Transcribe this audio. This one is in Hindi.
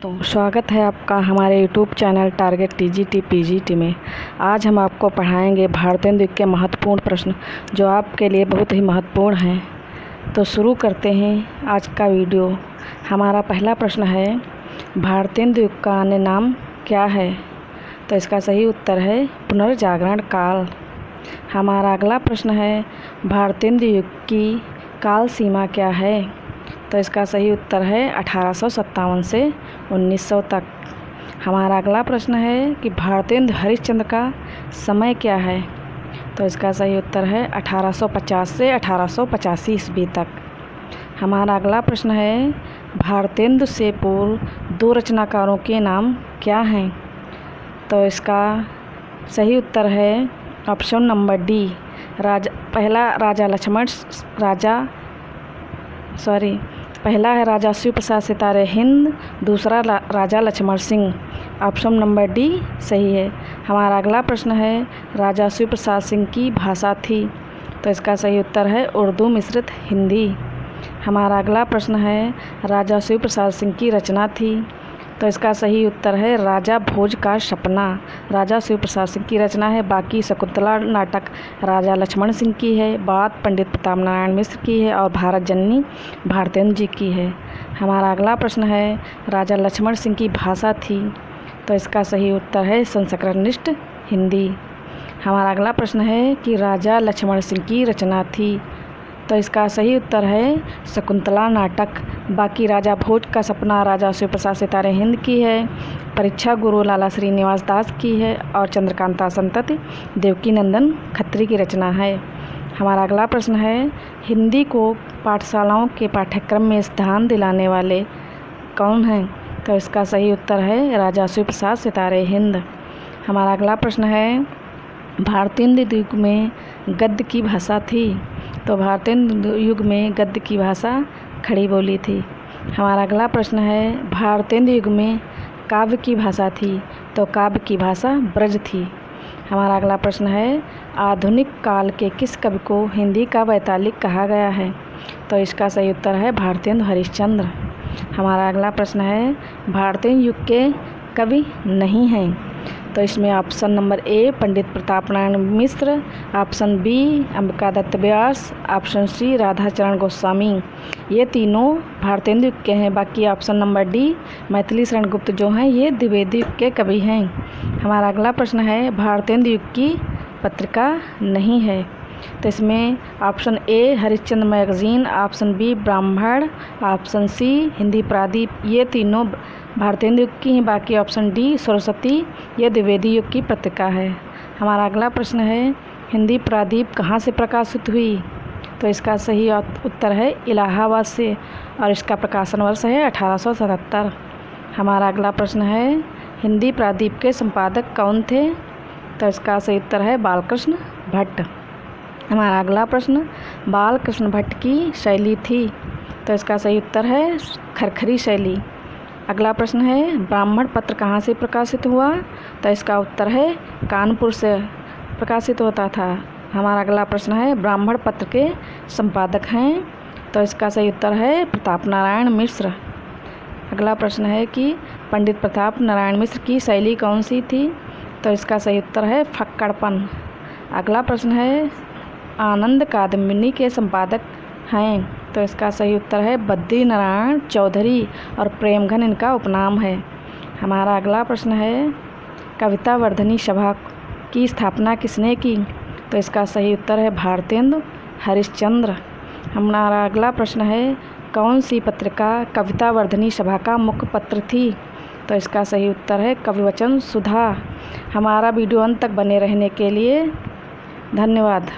दोस्तों, स्वागत है आपका हमारे YouTube channel target TGT PGT में। आज हम आपको पढ़ाएंगे भारतेंदु युग के महत्वपूर्ण प्रश्न जो आपके लिए बहुत ही महत्वपूर्ण हैं। तो शुरू करते हैं आज का वीडियो। हमारा पहला प्रश्न है, भारतेंदु युग का अन्य नाम क्या है? तो इसका सही उत्तर है पुनर्जागरण काल। हमारा अगला प्रश्न है, भारतेंदु युग की काल सीमा क्या है? तो इसका सही उत्तर है 1857 से 1900 तक। हमारा अगला प्रश्न है कि भारतेंदु हरिश्चंद्र का समय क्या है? तो इसका सही उत्तर है 1850 से 1885 ईस्वी तक। हमारा अगला प्रश्न है, भारतेंदु से पूर्व दो रचनाकारों के नाम क्या हैं? तो इसका सही उत्तर है ऑप्शन नंबर डी, पहला है राजा शिव प्रसाद सितारे हिंद, दूसरा Raja Lakshman Singh. Option number D सही है। हमारा अगला प्रश्न है, राजा शिव प्रसाद सिंह की भाषा थी? तो इसका सही उत्तर है उर्दू मिश्रित हिंदी। हमारा अगला प्रश्न है, राजा शिव प्रसाद सिंह की रचना थी? तो इसका सही उत्तर है राजा भोज का सपना। राजा शिव प्रसाद सिंह की रचना है। बाकी शकुंतला नाटक राजा लक्ष्मण सिंह की है, बात पंडित प्रताप नारायण मिश्र की है और भारत जननी भारतेंदु जी की है। हमारा अगला प्रश्न है, राजा लक्ष्मण सिंह की भाषा थी? तो इसका सही उत्तर है संस्कृतनिष्ठ हिंदी। हमारा अगला प्रश्न है कि राजा लक्ष्मण सिंह की रचना थी? तो इसका सही उत्तर है शकुंतला नाटक। बाकी राजा भोज का सपना राजा शिव प्रसाद सितारे हिंद की है, परीक्षा गुरु लाला श्रीनिवास दास की है और चंद्रकांता संतति देवकी नंदन खत्री की रचना है। हमारा अगला प्रश्न है, हिंदी को पाठशालाओं के पाठ्यक्रम में स्थान दिलाने वाले कौन हैं? तो इसका सही उत्तर है राजा शिव प्रसाद सितारे हिंद। हमारा अगला प्रश्न है, भारतेंदु युग में गद्य की भाषा थी? तो भारतेंदु युग में गद्य की भाषा खड़ी बोली थी। हमारा अगला प्रश्न है, भारतेंदु युग में काव्य की भाषा थी? तो काव्य की भाषा ब्रज थी। हमारा अगला प्रश्न है, आधुनिक काल के किस कवि को हिंदी का वैतालिक कहा गया है? तो इसका सही उत्तर है भारतेंदु हरिश्चंद्र। हमारा अगला प्रश्न है, भारतेंदु युग के कवि नहीं हैं? तो इसमें option number A Pandit Pratap Narayan Mishra, option B Ambikadatt Vyas, option C Radhacharan Goswami. ये तीनों भारतेंदु युग के हैं। बाकी option number D Maithili Sharan Gupt जो हैं ये द्विवेदी युग के कवि हैं। हमारा अगला प्रश्न है, भारतेंदु युग की पत्रिका नहीं है? तो इसमें option A Harishchandra magazine, option B Brahman, option C Hindi Pradeep, ये तीनों भारतेंदु युग की हैं। बाकी ऑप्शन डी सरस्वती ये द्विवेदी युग की पत्रिका है। हमारा अगला प्रश्न है, हिंदी प्रादीप कहाँ से प्रकाशित हुई? तो इसका सही उत्तर है इलाहाबाद से और इसका प्रकाशन वर्ष है 1877। हमारा अगला प्रश्न है, हिंदी प्रादीप के संपादक कौन थे? तो इसका सही उत्तर है बालकृष्ण भट्ट। हमारा अगला प्रश्न, बालकृष्ण भट्ट की शैली थी? तो इसका सही उत्तर है खरखरी शैली। अगला प्रश्न है, ब्राह्मण पत्र कहाँ से प्रकाशित हुआ? तो इसका उत्तर है कानपुर से प्रकाशित होता था। हमारा अगला प्रश्न है, ब्राह्मण पत्र के संपादक हैं? तो इसका सही उत्तर है प्रताप नारायण मिश्र। अगला प्रश्न है कि पंडित प्रताप नारायण मिश्र की शैली कौन सी थी? तो इसका सही उत्तर है फक्कड़पन। अगला प्रश्न है, आनंद कादम्बिनी के संपादक हैं? तो इसका सही उत्तर है बद्री नारायण चौधरी और प्रेमघन इनका उपनाम है। हमारा अगला प्रश्न है, कविता वर्धनी सभा की स्थापना किसने की? तो इसका सही उत्तर है भारतेंदु हरिश्चंद्र। हमारा अगला प्रश्न है, कौन सी पत्रिका कविता वर्धनी सभा का मुख्य पत्र थी? तो इसका सही उत्तर है कविवचन सुधा। हमारा वीडियो अंत तक बने रहने के लिए धन्यवाद।